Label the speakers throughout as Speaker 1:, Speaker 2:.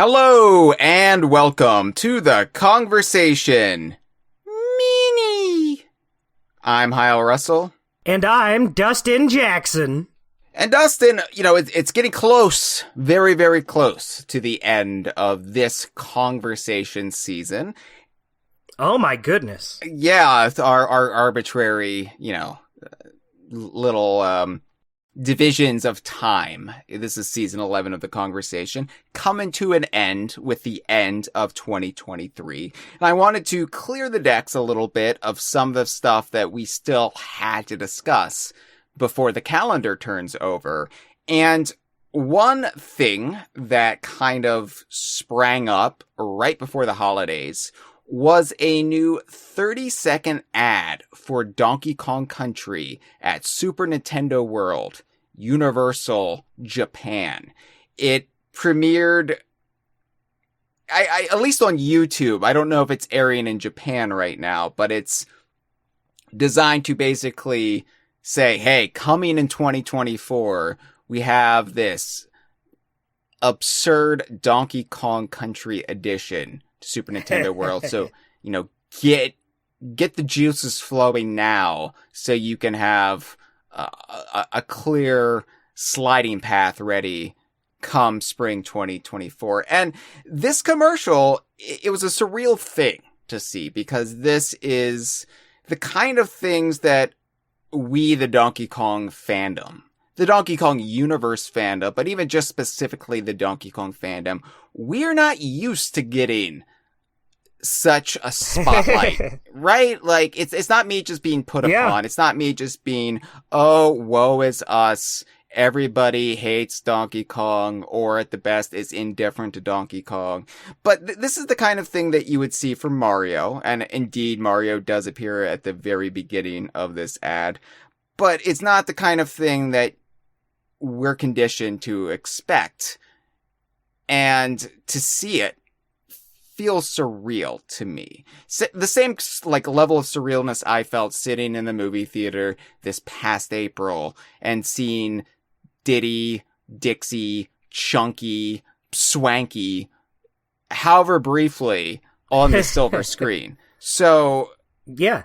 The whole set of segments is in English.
Speaker 1: Hello and welcome to the Kongversation Mini. I'm Hyle Russell.
Speaker 2: And I'm Dustin Jackson.
Speaker 1: And Dustin, it's getting close, very, very close to the end of this Kongversation season.
Speaker 2: Oh my goodness.
Speaker 1: Yeah, our arbitrary, little, divisions of time. This is season 11 of the Kongversation, coming to an end with the end of 2023. And I wanted to clear the decks a little bit of some of the stuff that we still had to discuss before the calendar turns over. And one thing that kind of sprang up right before the holidays was a new 30-second ad for Donkey Kong Country at Super Nintendo World, Universal, Japan. It premiered, at least on YouTube. I don't know if it's airing in Japan right now, but it's designed to basically say, hey, coming in 2024, we have this absurd Donkey Kong Country edition to Super Nintendo World. So, get the juices flowing now so you can have a clear sliding path ready come spring 2024. And this commercial, it was a surreal thing to see because this is the kind of things that we, the Donkey Kong fandom, the Donkey Kong universe fandom, but even just specifically the Donkey Kong fandom, we're not used to getting such a spotlight, right? Like, it's not me just being put upon. It's not me just being, oh, woe is us. Everybody hates Donkey Kong, or at the best is indifferent to Donkey Kong. But this is the kind of thing that you would see from Mario. And indeed, Mario does appear at the very beginning of this ad. But it's not the kind of thing that we're conditioned to expect. And to see it feels surreal to me. The same level of surrealness I felt sitting in the movie theater this past April and seeing Diddy, Dixie, Chunky, Swanky, however briefly, on the silver screen. So,
Speaker 2: yeah.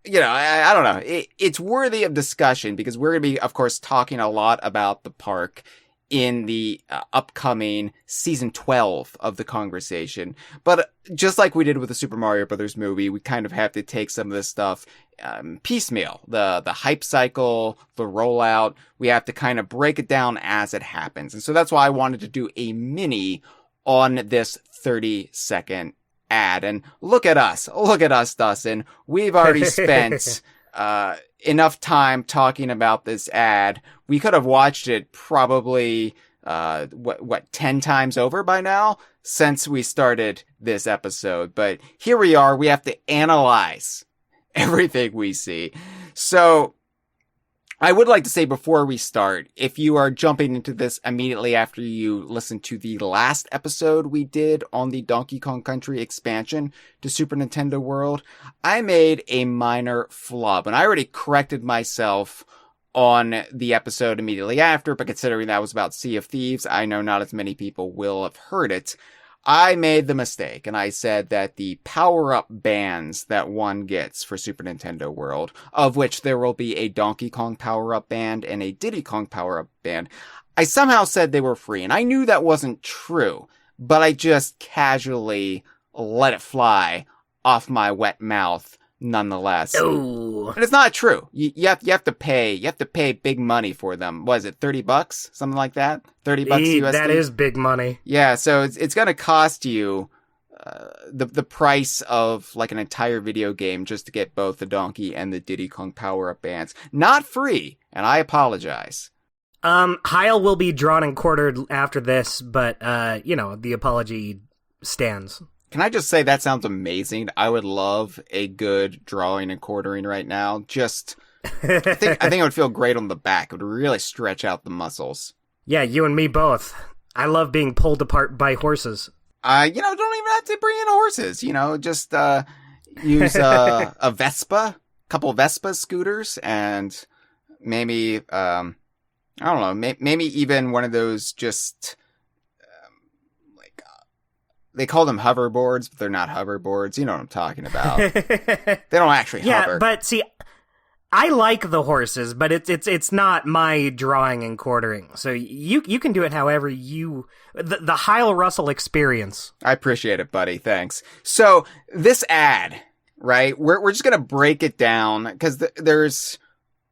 Speaker 1: I don't know. It's worthy of discussion because we're going to be, of course, talking a lot about the park in the upcoming season 12 of the Kongversation. But just like we did with the Super Mario Brothers movie, we kind of have to take some of this stuff piecemeal. The hype cycle, the rollout, we have to kind of break it down as it happens. And so that's why I wanted to do a mini on this 30-second ad. And look at us, Dustin. We've already spent enough time talking about this ad. We could have watched it probably, 10 times over by now since we started this episode. But here we are. We have to analyze everything we see. So I would like to say before we start, if you are jumping into this immediately after you listen to the last episode we did on the Donkey Kong Country expansion to Super Nintendo World, I made a minor flub, and I already corrected myself on the episode immediately after, but considering that was about Sea of Thieves, I know not as many people will have heard it. I made the mistake, and I said that the power-up bands that one gets for Super Nintendo World, of which there will be a Donkey Kong power-up band and a Diddy Kong power-up band, I somehow said they were free, and I knew that wasn't true, but I just casually let it fly off my wet mouth nonetheless.
Speaker 2: Oh.
Speaker 1: And it's not true. You have to pay big money for them. What is it, $30? Something like that? $30 USD?
Speaker 2: That is big money.
Speaker 1: Yeah, so it's going to cost you the price of like an entire video game just to get both the Donkey and the Diddy Kong power-up bands. Not free, and I apologize.
Speaker 2: Hyle will be drawn and quartered after this, but, the apology stands.
Speaker 1: Can I just say that sounds amazing? I would love a good drawing and quartering right now. Just, I think it would feel great on the back. It would really stretch out the muscles.
Speaker 2: Yeah, you and me both. I love being pulled apart by horses.
Speaker 1: Don't even have to bring in horses. Just use a Vespa, a couple of Vespa scooters, and maybe I don't know, maybe even one of those just they call them hoverboards, but they're not hoverboards. You know what I'm talking about. They don't actually hover.
Speaker 2: Yeah, but see, I like the horses, but it's not my drawing and quartering. So you can do it however you the Hyle Russell experience.
Speaker 1: I appreciate it, buddy. Thanks. So this ad, right? We're just gonna break it down because there's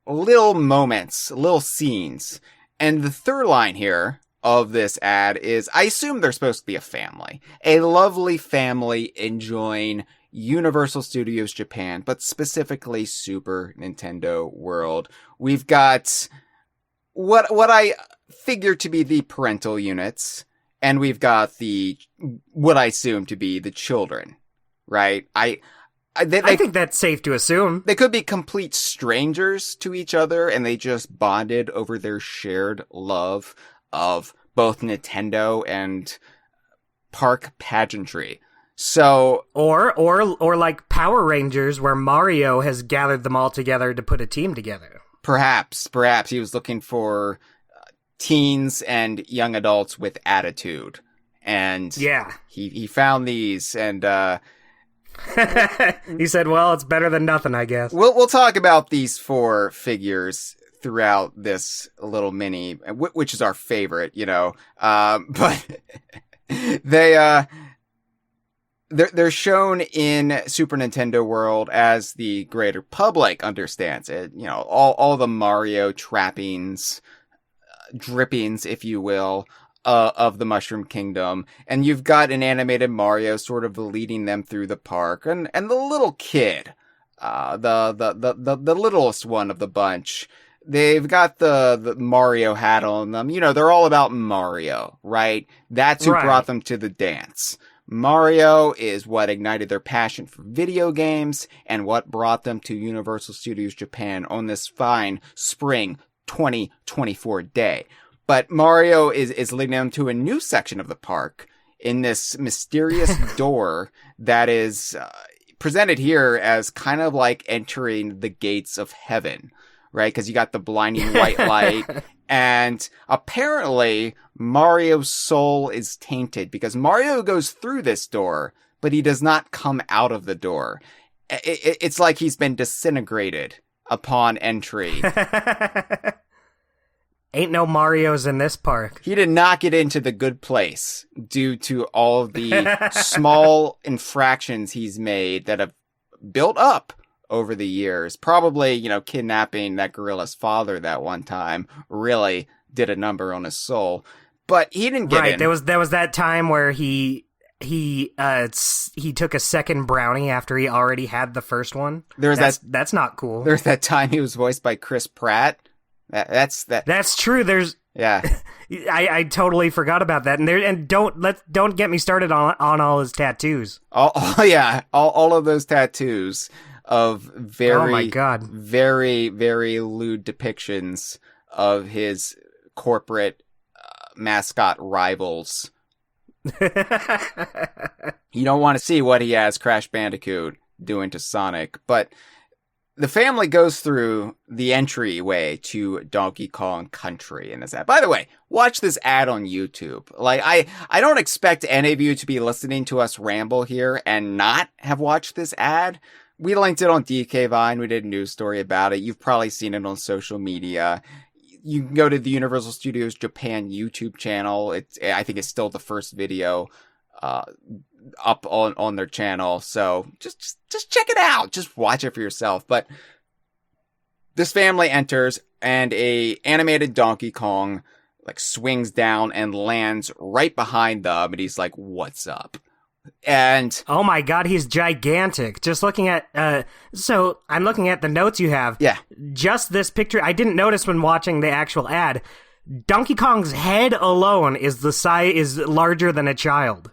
Speaker 1: little moments, little scenes, and the third line here of this ad is, I assume they're supposed to be a lovely family enjoying Universal Studios Japan, but specifically Super Nintendo World. We've got what I figure to be the parental units, and we've got what I assume to be the children, right? I
Speaker 2: think that's safe to assume.
Speaker 1: They could be complete strangers to each other, and they just bonded over their shared love of both Nintendo and park pageantry. So,
Speaker 2: or like Power Rangers, where Mario has gathered them all together to put a team together.
Speaker 1: Perhaps he was looking for teens and young adults with attitude, and
Speaker 2: yeah,
Speaker 1: he found these, and
Speaker 2: he said, "Well, it's better than nothing, I guess."
Speaker 1: We'll talk about these four figures throughout this little mini, which is our favorite, but they're shown in Super Nintendo World as the greater public understands it. All the Mario trappings, drippings, if you will, of the Mushroom Kingdom. And you've got an animated Mario sort of leading them through the park. And the little kid, the littlest one of the bunch, they've got the Mario hat on them. They're all about Mario, right? That's who brought them to the dance. Mario is what ignited their passion for video games and what brought them to Universal Studios Japan on this fine spring 2024 day. But Mario is leading them to a new section of the park in this mysterious door that is presented here as kind of like entering the gates of heaven, right? Because you got the blinding white light. And apparently Mario's soul is tainted because Mario goes through this door, but he does not come out of the door. It's like he's been disintegrated upon entry.
Speaker 2: Ain't no Marios in this park.
Speaker 1: He did not get into the good place due to all of the small infractions he's made that have built up over the years. Probably, kidnapping that gorilla's father that one time really did a number on his soul. But he didn't get in.
Speaker 2: There was that time where he took a second brownie after he already had the first one. That's not cool.
Speaker 1: There's that time he was voiced by Chris Pratt.
Speaker 2: That's true.
Speaker 1: Yeah.
Speaker 2: I totally forgot about that. And don't get me started on all his tattoos.
Speaker 1: All of those tattoos of very,
Speaker 2: oh my God,
Speaker 1: very, very lewd depictions of his corporate mascot rivals. You don't want to see what he has Crash Bandicoot doing to Sonic, but the family goes through the entryway to Donkey Kong Country in this ad. By the way, watch this ad on YouTube. Like, I don't expect any of you to be listening to us ramble here and not have watched this ad. We linked it on DK Vine. We did a news story about it. You've probably seen it on social media. You can go to the Universal Studios Japan YouTube channel. I think it's still the first video up on their channel. So just check it out. Just watch it for yourself. But this family enters and a animated Donkey Kong like swings down and lands right behind them. And he's like, "What's up?" And
Speaker 2: oh my God, he's gigantic. Just looking at so I'm looking at the notes you have.
Speaker 1: Yeah.
Speaker 2: Just this picture, I didn't notice when watching the actual ad. Donkey Kong's head alone is larger than a child.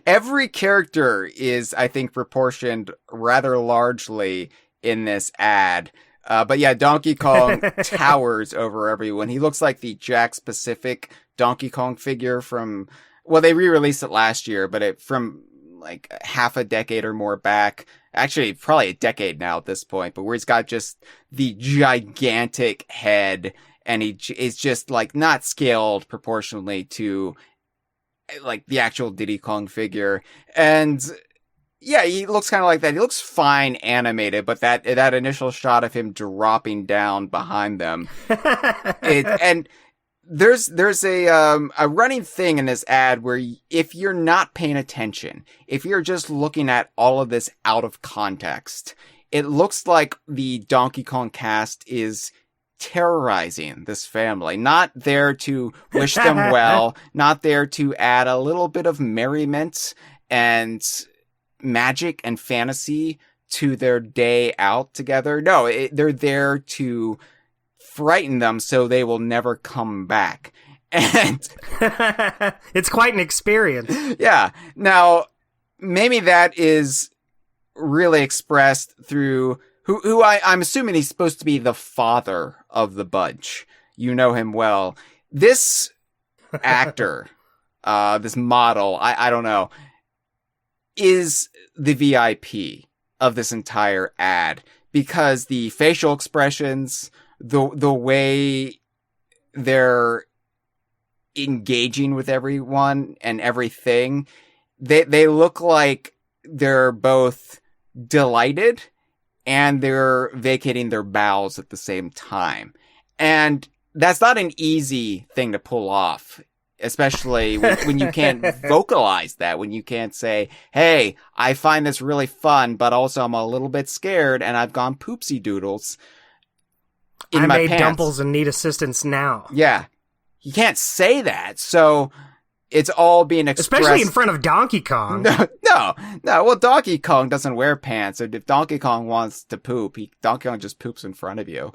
Speaker 1: Every character is, I think, proportioned rather largely in this ad. But yeah, Donkey Kong towers over everyone. He looks like the Jakks Pacific Donkey Kong figure from, well, they re-released it last year, but from like half a decade or more back. Actually, probably a decade now at this point, but where he's got just the gigantic head and he is just like not scaled proportionally to like the actual Diddy Kong figure. And yeah, he looks kind of like that. He looks fine animated, but that initial shot of him dropping down behind them, and there's a running thing in this ad where if you're not paying attention, if you're just looking at all of this out of context, it looks like the Donkey Kong cast is terrorizing this family, not there to wish them well, not there to add a little bit of merriment and magic and fantasy to their day out together. No, they're there to frighten them so they will never come back. And
Speaker 2: it's quite an experience.
Speaker 1: Yeah. Now, maybe that is really expressed through who I'm assuming he's supposed to be the father of the bunch. You know him well. This actor, this model, I don't know, is the VIP of this entire ad, because the facial expressions, the way they're engaging with everyone and everything, they look like they're both delighted and they're vacating their bowels at the same time. And that's not an easy thing to pull off, especially when you can't vocalize that, when you can't say, hey, I find this really fun, but also I'm a little bit scared and I've gone poopsie doodles in
Speaker 2: I
Speaker 1: my
Speaker 2: made
Speaker 1: pants.
Speaker 2: dumples and need assistance now.
Speaker 1: Yeah. You can't say that. So it's all being expressed.
Speaker 2: Especially in front of Donkey Kong.
Speaker 1: No. Well, Donkey Kong doesn't wear pants. So if Donkey Kong wants to poop, Donkey Kong just poops in front of you.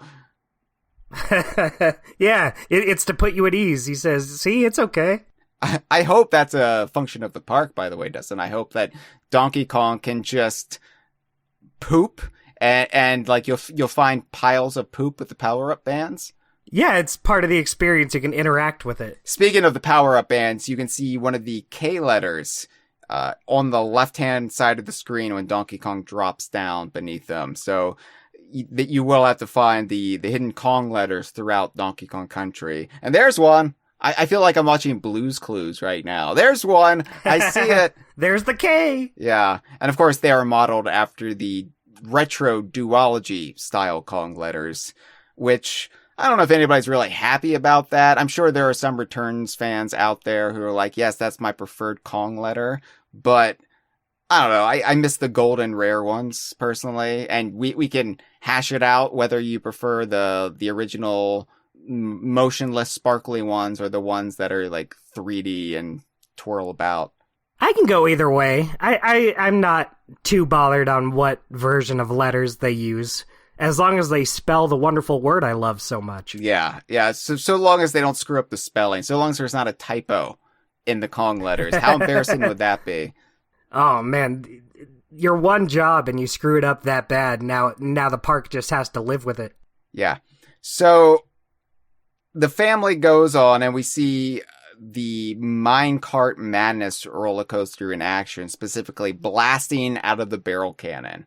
Speaker 2: Yeah, it's to put you at ease. He says, see, it's okay.
Speaker 1: I hope that's a function of the park, by the way, Dustin. I hope that Donkey Kong can just poop and like you'll find piles of poop with the power-up bands.
Speaker 2: Yeah, it's part of the experience. You can interact with it.
Speaker 1: Speaking of the power-up bands, you can see one of the K letters on the left-hand side of the screen when Donkey Kong drops down beneath them. So that you will have to find the hidden Kong letters throughout Donkey Kong Country. And there's one. I feel like I'm watching Blue's Clues right now. There's one. I see it.
Speaker 2: There's the K.
Speaker 1: Yeah. And of course, they are modeled after the retro duology style Kong letters, which I don't know if anybody's really happy about that. I'm sure there are some Returns fans out there who are like, yes, that's my preferred Kong letter. But I don't know. I miss the golden rare ones personally. And we can hash it out whether you prefer the original motionless sparkly ones or the ones that are like 3D and twirl about.
Speaker 2: I can go either way. I'm not too bothered on what version of letters they use, as long as they spell the wonderful word I love so much.
Speaker 1: Yeah. So long as they don't screw up the spelling, so long as there's not a typo in the Kong letters. How embarrassing would that be?
Speaker 2: Oh man, your one job and you screw it up that bad. Now the park just has to live with it.
Speaker 1: Yeah. So the family goes on and we see the minecart madness roller coaster in action, specifically blasting out of the barrel cannon.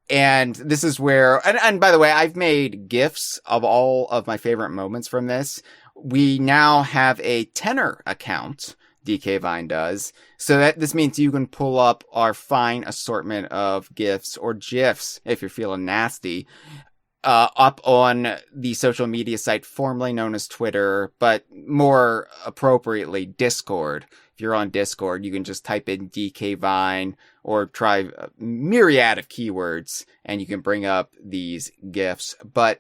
Speaker 1: And this is where, and by the way, I've made GIFs of all of my favorite moments from this. We now have a tenor account, DK Vine does. So that this means you can pull up our fine assortment of GIFs or GIFs if you're feeling nasty, up on the social media site formerly known as Twitter, but more appropriately Discord. If you're on Discord, you can just type in DK Vine or try a myriad of keywords and you can bring up these GIFs. But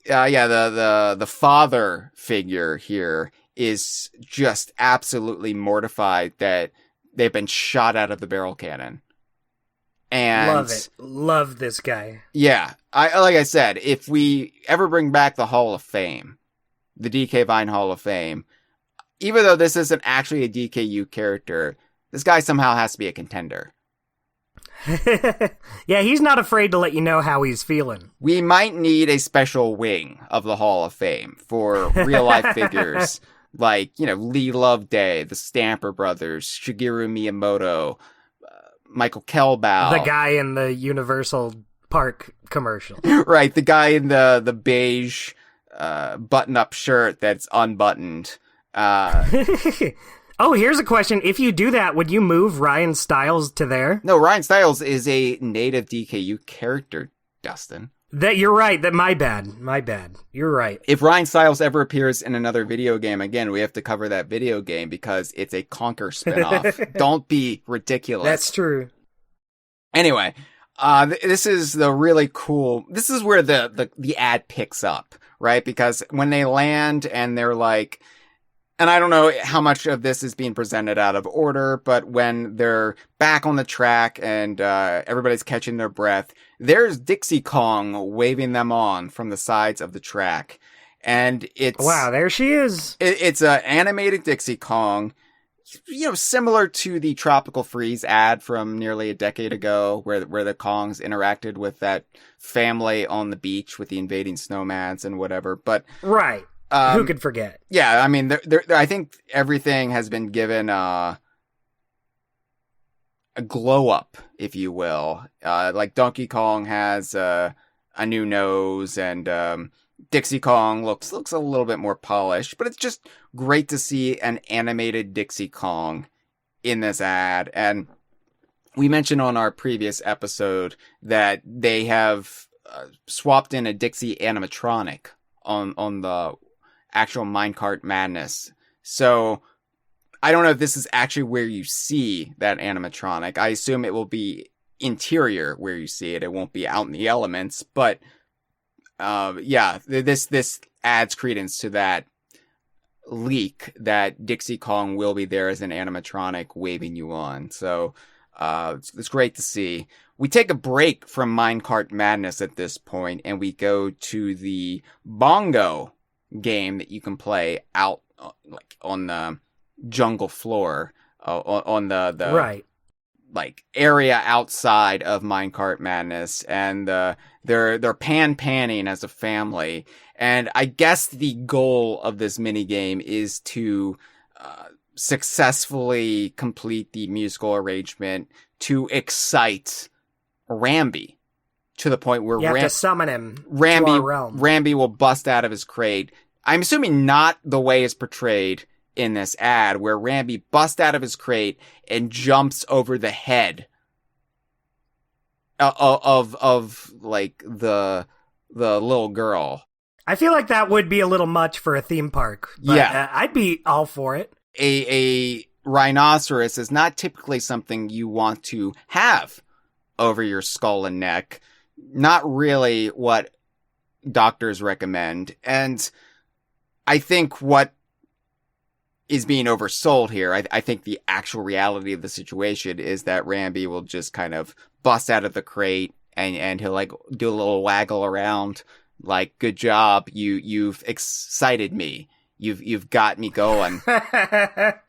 Speaker 1: the father figure here is just absolutely mortified that they've been shot out of the barrel cannon. And
Speaker 2: love it. Love this guy.
Speaker 1: Yeah. Like I said, if we ever bring back the Hall of Fame, the DK Vine Hall of Fame, even though this isn't actually a DKU character, this guy somehow has to be a contender.
Speaker 2: Yeah, he's not afraid to let you know how he's feeling.
Speaker 1: We might need a special wing of the Hall of Fame for real life figures like, Lee Loveday, the Stamper Brothers, Shigeru Miyamoto, Michael Kelbau.
Speaker 2: The guy in the Universal Park commercial.
Speaker 1: Right, the guy in the beige button-up shirt that's unbuttoned.
Speaker 2: Oh, Oh, here's a question. If you do that, would you move Ryan Stiles to there?
Speaker 1: No, Ryan Stiles is a native DKU character, Dustin.
Speaker 2: That you're right. That my bad. You're right.
Speaker 1: If Ryan Stiles ever appears in another video game again, we have to cover that video game because it's a Conker spinoff. Don't be ridiculous.
Speaker 2: That's true.
Speaker 1: Anyway, this is the really cool. This is where the ad picks up, right? Because when they land and they're like, and I don't know how much of this is being presented out of order, but when they're back on the track and everybody's catching their breath, there's Dixie Kong waving them on from the sides of the track. And it's...
Speaker 2: Wow, there she is.
Speaker 1: It's an animated Dixie Kong, similar to the Tropical Freeze ad from nearly a decade ago, where the Kongs interacted with that family on the beach with the invading snowmans and whatever. But
Speaker 2: right. Who could forget?
Speaker 1: Yeah, I mean, I think everything has been given a glow up, if you will. Like Donkey Kong has a new nose, and Dixie Kong looks a little bit more polished. But it's just great to see an animated Dixie Kong in this ad. And we mentioned on our previous episode that they have swapped in a Dixie animatronic on the actual Minecart Madness. So I don't know if this is actually where you see that animatronic. I assume it will be interior where you see it. It won't be out in the elements, but this adds credence to that leak that Dixie Kong will be there as an animatronic waving you on. So it's great to see. We take a break from Minecart Madness at this point, and we go to the bongo game that you can play out like on the jungle floor, on the
Speaker 2: right,
Speaker 1: like area outside of Minecart Madness, and they're panning as a family. And I guess the goal of this mini game is to successfully complete the musical arrangement to excite Rambi to the point where
Speaker 2: you have to summon him to our realm.
Speaker 1: Rambi will bust out of his crate. I'm assuming not the way it's portrayed in this ad, where Rambi busts out of his crate and jumps over the head of like the little girl.
Speaker 2: I feel like that would be a little much for a theme park. But,
Speaker 1: yeah,
Speaker 2: I'd be all for it.
Speaker 1: A rhinoceros is not typically something you want to have over your skull and neck. Not really what doctors recommend. And I think what is being oversold here, I think the actual reality of the situation is that Rambi will just kind of bust out of the crate and he'll like do a little waggle around, like, good job, you've excited me. You've got me going.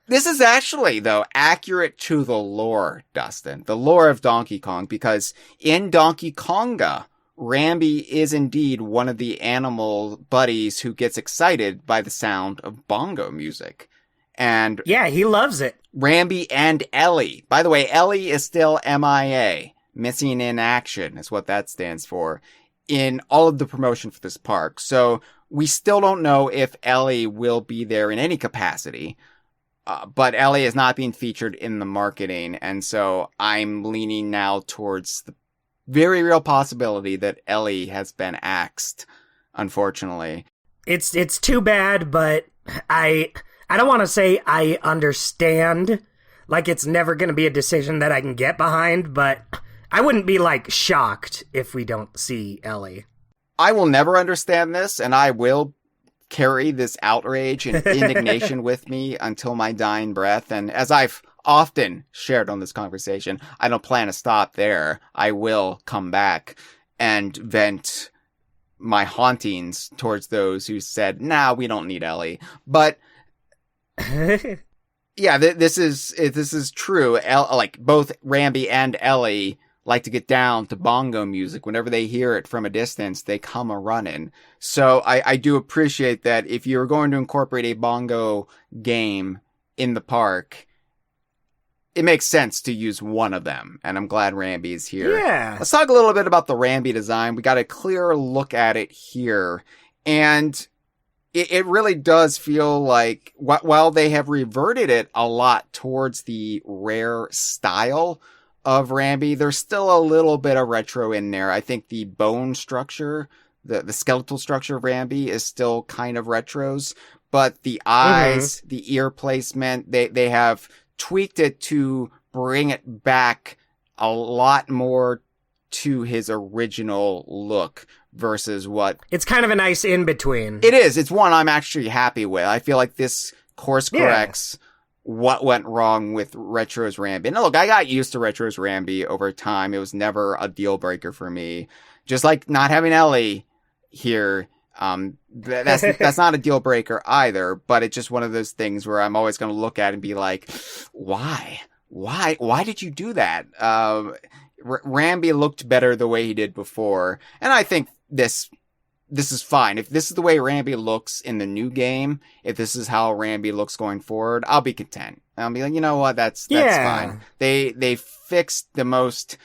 Speaker 1: This is actually, though, accurate to the lore, Dustin. The lore of Donkey Kong, because in Donkey Konga, Rambi is indeed one of the animal buddies who gets excited by the sound of bongo music. And
Speaker 2: yeah, he loves it.
Speaker 1: Rambi and Ellie. By the way, Ellie is still MIA. Missing in action is what that stands for in all of the promotion for this park. So we still don't know if Ellie will be there in any capacity. But Ellie is not being featured in the marketing. And so I'm leaning now towards the very real possibility that Ellie has been axed, unfortunately.
Speaker 2: It's too bad, but I don't want to say I understand. Like, it's never going to be a decision that I can get behind, but I wouldn't be, like, shocked if we don't see Ellie.
Speaker 1: I will never understand this, and I will carry this outrage and indignation with me until my dying breath. And as I've often shared on this conversation, I don't plan to stop there. I will come back and vent my hauntings towards those who said, nah, we don't need Ellie. But yeah, this is true. Like, both Rambi and Ellie like to get down to bongo music. Whenever they hear it from a distance, they come a-running. So I do appreciate that if you're going to incorporate a bongo game in the park, it makes sense to use one of them. And I'm glad Rambi is here.
Speaker 2: Yeah.
Speaker 1: Let's talk a little bit about the Rambi design. We got a clearer look at it here. And it really does feel like while they have reverted it a lot towards the rare style of Rambi, there's still a little bit of retro in there. I think the bone structure, the skeletal structure of Rambi is still kind of retros, but the eyes, the ear placement, they have tweaked it to bring it back a lot more to his original look versus what...
Speaker 2: It's kind of a nice in-between.
Speaker 1: It is. It's one I'm actually happy with. I feel like this course corrects what went wrong with Retro's Rambi. And look, I got used to Retro's Rambi over time. It was never a deal breaker for me. Just like not having Ellie here, that's not a deal breaker either, but it's just one of those things where I'm always going to look at it and be like, why did you do that? Rambi looked better the way he did before, and I think this is fine. If this is the way Rambi looks in the new game, if this is how Rambi looks going forward, I'll be content. I'll be like, you know what, that's fine. They fixed the most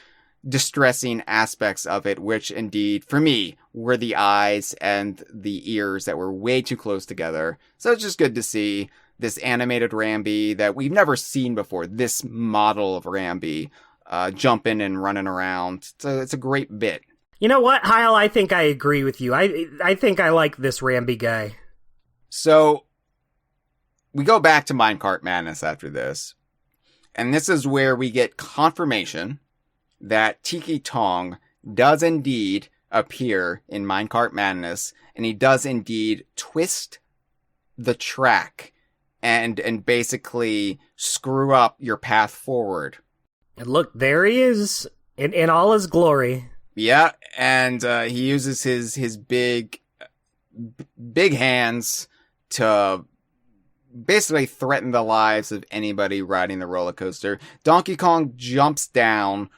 Speaker 1: distressing aspects of it, which indeed, for me, were the eyes and the ears that were way too close together. So it's just good to see this animated Rambi that we've never seen before, this model of Rambi, jumping and running around. So it's a great bit.
Speaker 2: You know what, Hyle? I think I agree with you. I think I like this Rambi guy.
Speaker 1: So we go back to Minecart Madness after this. And this is where we get confirmation that Tiki Tong does indeed appear in Minecart Madness. And he does indeed twist the track and basically screw up your path forward.
Speaker 2: And look, there he is in all his glory.
Speaker 1: Yeah, and he uses his big hands to basically threaten the lives of anybody riding the roller coaster. Donkey Kong jumps down,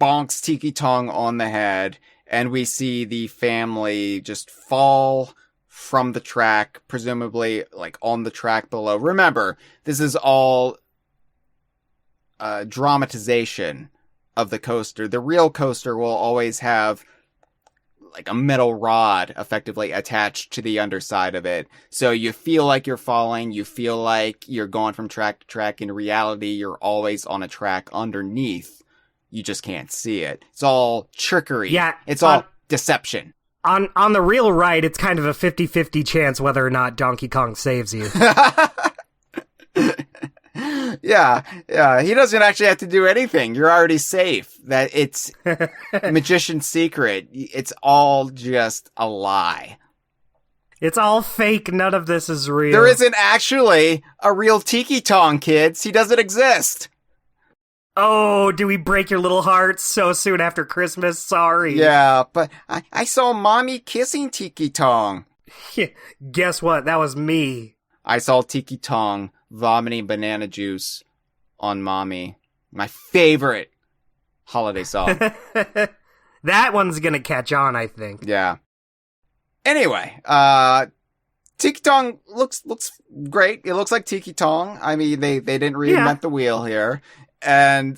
Speaker 1: bonks Tiki Tong on the head, and we see the family just fall from the track, presumably like on the track below. Remember, this is all dramatization of the coaster. The real coaster will always have like a metal rod effectively attached to the underside of it. So you feel like you're falling, you feel like you're going from track to track. In reality, you're always on a track underneath. You just can't see it. It's all trickery. Yeah. It's all deception.
Speaker 2: On the real ride, it's kind of a 50-50 chance whether or not Donkey Kong saves you.
Speaker 1: Yeah. He doesn't actually have to do anything. You're already safe. That it's magician's secret. It's all just a lie.
Speaker 2: It's all fake. None of this is real.
Speaker 1: There isn't actually a real Tiki Tong, kids. He doesn't exist.
Speaker 2: Oh, do we break your little hearts so soon after Christmas? Sorry.
Speaker 1: Yeah, but I saw Mommy kissing Tiki Tong.
Speaker 2: Guess what? That was me.
Speaker 1: I saw Tiki Tong vomiting banana juice on Mommy. My favorite holiday song.
Speaker 2: That one's gonna catch on, I think.
Speaker 1: Yeah. Anyway, Tiki Tong looks great. It looks like Tiki Tong. I mean, they didn't reinvent the wheel here. And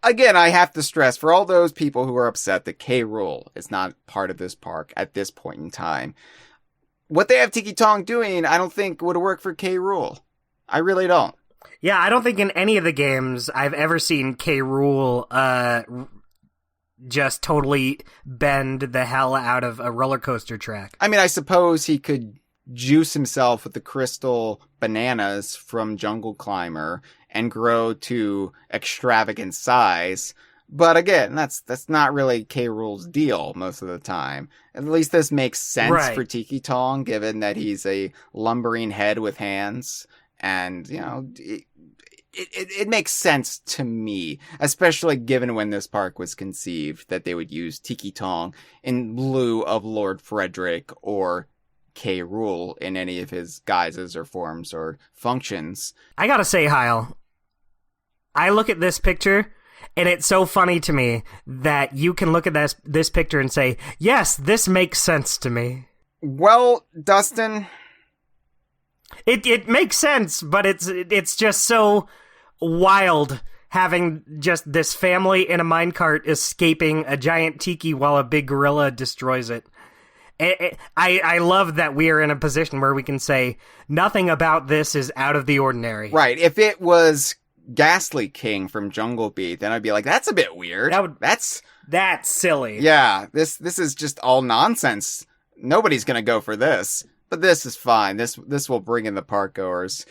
Speaker 1: again, I have to stress for all those people who are upset that K. Rool is not part of this park at this point in time. What they have Tiki Tong doing, I don't think would work for K. Rool. I really don't.
Speaker 2: Yeah, I don't think in any of the games I've ever seen K. Rool just totally bend the hell out of a roller coaster track.
Speaker 1: I mean, I suppose he could juice himself with the crystal bananas from Jungle Climber and grow to extravagant size. But again, that's not really K. Rool's deal most of the time. At least this makes sense for Tiki Tong, given that he's a lumbering head with hands. And, you know, it makes sense to me, especially given when this park was conceived, that they would use Tiki Tong in lieu of Lord Frederick or K. Rool in any of his guises or forms or functions.
Speaker 2: I gotta say, Hyle, I look at this picture, and it's so funny to me that you can look at this picture and say, yes, this makes sense to me.
Speaker 1: Well, Dustin,
Speaker 2: It makes sense, but it's just so wild having just this family in a minecart escaping a giant tiki while a big gorilla destroys it. I love that we are in a position where we can say nothing about this is out of the ordinary.
Speaker 1: Right. If it was Ghastly King from Jungle Beat, then I'd be like, that's a bit weird. That's
Speaker 2: silly.
Speaker 1: Yeah, this is just all nonsense. Nobody's gonna go for this. But this is fine. This will bring in the park goers.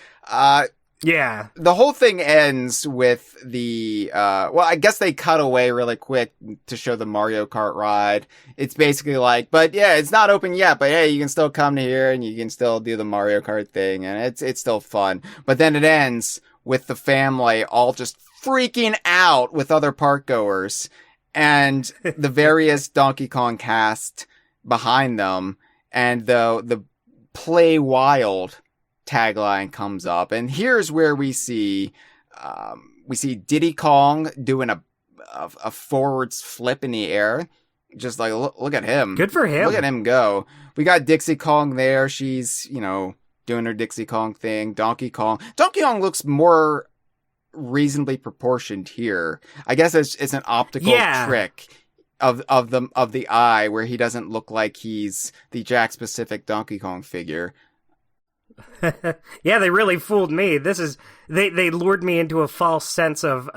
Speaker 2: Yeah.
Speaker 1: The whole thing ends with the, well, I guess they cut away really quick to show the Mario Kart ride. It's basically like, but yeah, it's not open yet, but hey, you can still come to here and you can still do the Mario Kart thing, and it's still fun. But then it ends with the family all just freaking out with other park goers and the various Donkey Kong cast behind them, and the Play Wild tagline comes up, and here's where we see Diddy Kong doing a forwards flip in the air. Just like, look at him.
Speaker 2: Good for him.
Speaker 1: Look at him go. We got Dixie Kong there. She's, doing her Dixie Kong thing. Donkey Kong looks more reasonably proportioned here. I guess it's an optical trick of the eye, where he doesn't look like he's the Jack specific Donkey Kong figure.
Speaker 2: Yeah, they really fooled me. They lured me into a false sense of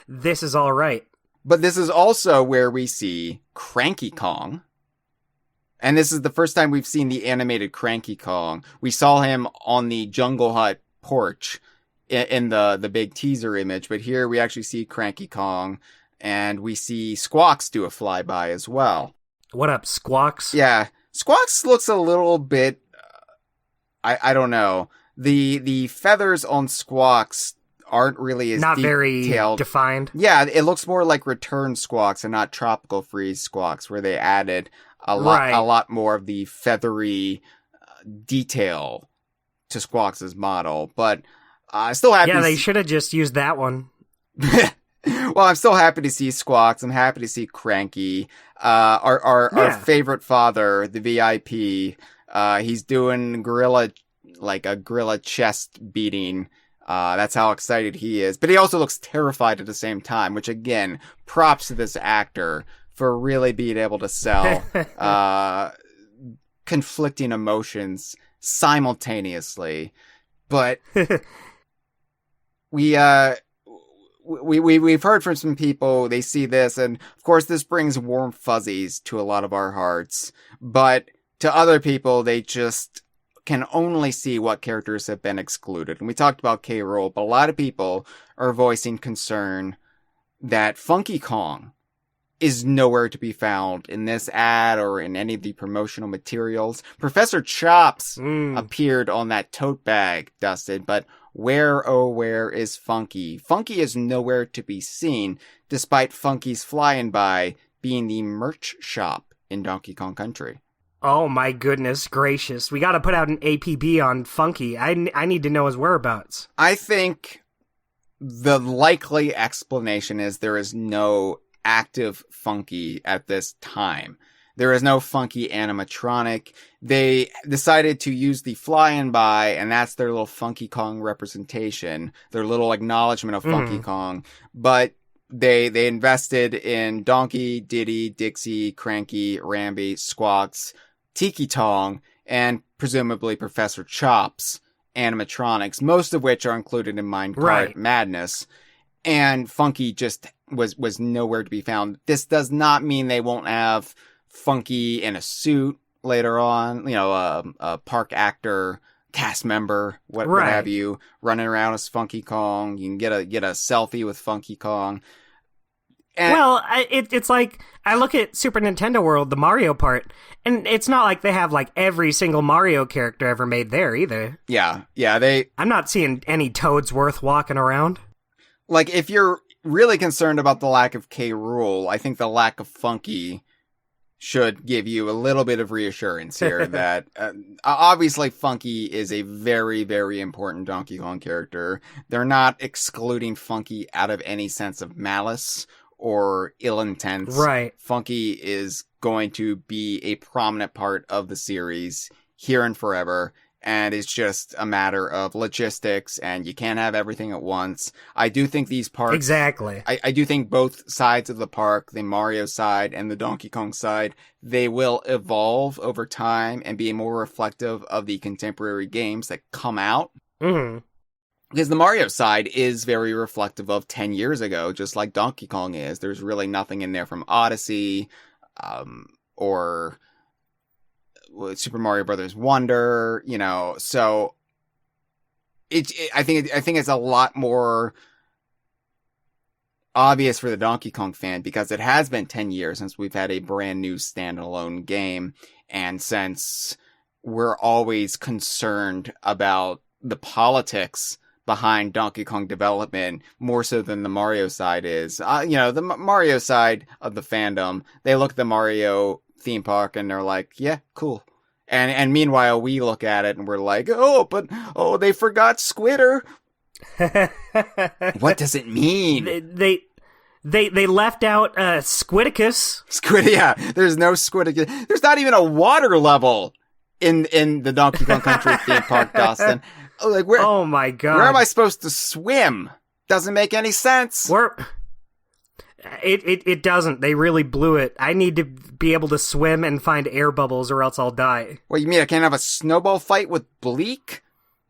Speaker 2: this is all right.
Speaker 1: But this is also where we see Cranky Kong. And this is the first time we've seen the animated Cranky Kong. We saw him on the Jungle Hut porch in the big teaser image, but here we actually see Cranky Kong, and we see Squawks do a flyby as well.
Speaker 2: What up, Squawks?
Speaker 1: Yeah. Squawks looks a little bit, I don't know. The feathers on Squawks aren't really as
Speaker 2: not very
Speaker 1: detailed.
Speaker 2: Defined.
Speaker 1: Yeah, it looks more like Return Squawks and not Tropical Freeze Squawks, where they added a lot more of the feathery detail to Squawks' model. But I still happy.
Speaker 2: Yeah, they should have just used that one.
Speaker 1: Well, I'm still happy to see Squawks. I'm happy to see Cranky. Our favorite father, the VIP. He's doing a gorilla chest beating. That's how excited he is. But he also looks terrified at the same time, which again, props to this actor for really being able to sell conflicting emotions simultaneously. But we've heard from some people, they see this, and of course this brings warm fuzzies to a lot of our hearts. But to other people, they just can only see what characters have been excluded. And we talked about K. Rool, but a lot of people are voicing concern that Funky Kong is nowhere to be found in this ad or in any of the promotional materials. Professor Chops appeared on that tote bag, Dustin, but where, oh, where is Funky? Funky is nowhere to be seen, despite Funky's flying by being the merch shop in Donkey Kong Country.
Speaker 2: Oh my goodness gracious. We gotta put out an APB on Funky. I need to know his whereabouts.
Speaker 1: I think the likely explanation is there is no active Funky at this time. There is no Funky animatronic. They decided to use the fly-in by, and that's their little Funky Kong representation, their little acknowledgement of Funky Kong. But they invested in Donkey, Diddy, Dixie, Cranky, Rambi, Squawks, Tiki Tong, and presumably Professor Chops animatronics, most of which are included in Minecart Madness. And Funky just was nowhere to be found. This does not mean they won't have Funky in a suit later on, a park actor, cast member, what have you, running around as Funky Kong. You can get a selfie with Funky Kong. And
Speaker 2: it's like, I look at Super Nintendo World, the Mario part, and it's not like they have like every single Mario character ever made there either.
Speaker 1: Yeah,
Speaker 2: I'm not seeing any Toads worth walking around.
Speaker 1: Like, if you're really concerned about the lack of K. Rool, I think the lack of Funky should give you a little bit of reassurance here that obviously Funky is a very, very important Donkey Kong character. They're not excluding Funky out of any sense of malice or ill intent.
Speaker 2: Right.
Speaker 1: Funky is going to be a prominent part of the series here and forever. and it's just a matter of logistics, and you can't have everything at once. I do think these parks...
Speaker 2: Exactly.
Speaker 1: I do think both sides of the park, the Mario side and the Donkey Kong side, they will evolve over time and be more reflective of the contemporary games that come out.
Speaker 2: Mm-hmm.
Speaker 1: Because the Mario side is very reflective of 10 years ago, just like Donkey Kong is. There's really nothing in there from Odyssey, or Super Mario Brothers Wonder, so I think it's a lot more obvious for the Donkey Kong fan because it has been 10 years since we've had a brand new standalone game, and since we're always concerned about the politics behind Donkey Kong development more so than the Mario side is. The Mario side of the fandom, they look at the Mario theme park and they're like, yeah, cool. And meanwhile, we look at it and we're like, they forgot Squitter. What does it mean?
Speaker 2: They left out Squidicus.
Speaker 1: Yeah, there's no Squidicus. There's not even a water level in the Donkey Kong Country theme park, Dustin. Like,
Speaker 2: oh my god.
Speaker 1: Where am I supposed to swim? Doesn't make any sense.
Speaker 2: It doesn't. They really blew it. I need to be able to swim and find air bubbles or else I'll die.
Speaker 1: What, you mean I can't have a snowball fight with Bleak?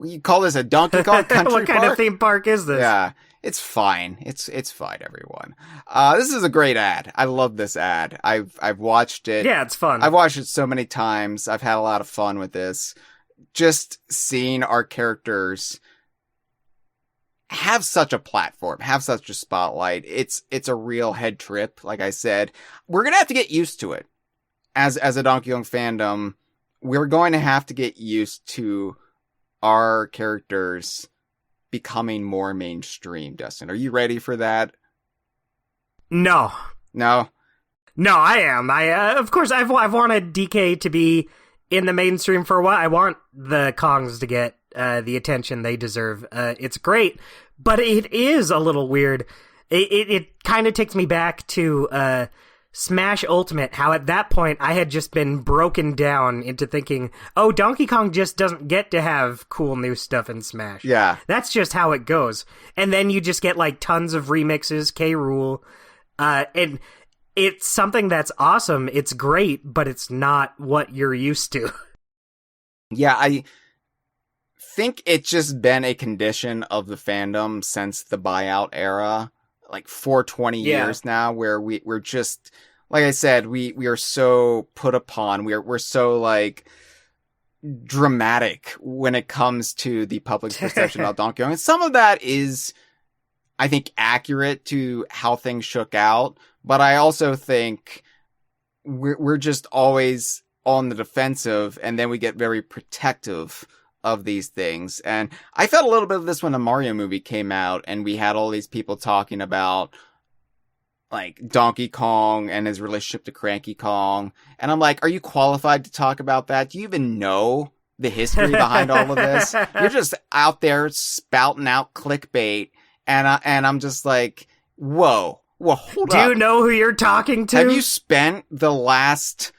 Speaker 1: You call this a Donkey Kong Country
Speaker 2: What kind
Speaker 1: park?
Speaker 2: of theme park is this?
Speaker 1: Yeah, it's fine. It's fine, everyone. This is a great ad. I love this ad. I've watched it.
Speaker 2: Yeah, it's fun.
Speaker 1: I've watched it so many times. I've had a lot of fun with this. Just seeing our characters have such a platform, have such a spotlight. It's a real head trip. Like I said, we're going to have to get used to it as a Donkey Kong fandom. We're going to have to get used to our characters becoming more mainstream. Dustin, are you ready for that?
Speaker 2: No, I am. Of course, I've wanted DK to be in the mainstream for a while. I want the Kongs to get the attention they deserve. It's great, but it is a little weird. It kind of takes me back to Smash Ultimate, how at that point I had just been broken down into thinking, oh, Donkey Kong just doesn't get to have cool new stuff in Smash.
Speaker 1: Yeah.
Speaker 2: That's just how it goes. And then you just get like tons of remixes, K. Rool, and it's something that's awesome. It's great, but it's not what you're used to.
Speaker 1: Yeah, I think it's just been a condition of the fandom since the buyout era, like for 20 years now, where we're just, like I said, we are so put upon, we're so like dramatic when it comes to the public's perception about Donkey Kong. And some of that is, I think, accurate to how things shook out, but I also think we're just always on the defensive, and then we get very protective of these things. And I felt a little bit of this when the Mario movie came out, and we had all these people talking about like Donkey Kong and his relationship to Cranky Kong. And I'm like, are you qualified to talk about that? Do you even know the history behind all of this? You're just out there spouting out clickbait. And I'm just like, whoa, hold up.
Speaker 2: Do you know who you're talking to?
Speaker 1: Have you spent the last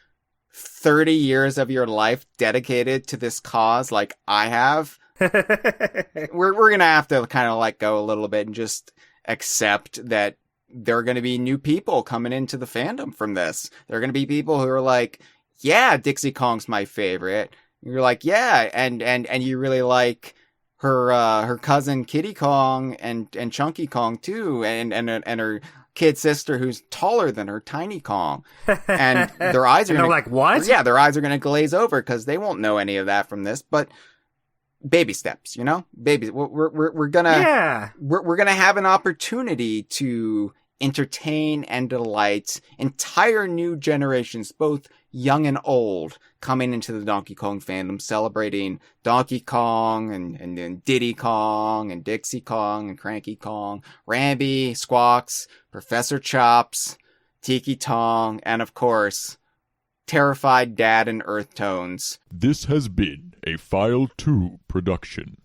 Speaker 1: 30 years of your life dedicated to this cause like I have? We're going to have to kind of let go a little bit and just accept that there are going to be new people coming into the fandom from this. There are going to be people who are like, yeah, Dixie Kong's my favorite. You're like, yeah, and you really like her cousin Kitty Kong and Chunky Kong too, and her kid sister who's taller than her, Tiny Kong. And their eyes are
Speaker 2: like, what?
Speaker 1: Yeah, their eyes are going to glaze over because they won't know any of that from this. But baby steps, baby. We're gonna have an opportunity to entertain and delight entire new generations, both young and old, coming into the Donkey Kong fandom, celebrating Donkey Kong and Diddy Kong and Dixie Kong and Cranky Kong, Rambi, Squawks, Professor Chops, Tiki Tong, and of course, Terrified Dad and Earth Tones.
Speaker 3: This has been a File 2 production.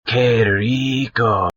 Speaker 4: Qué rico.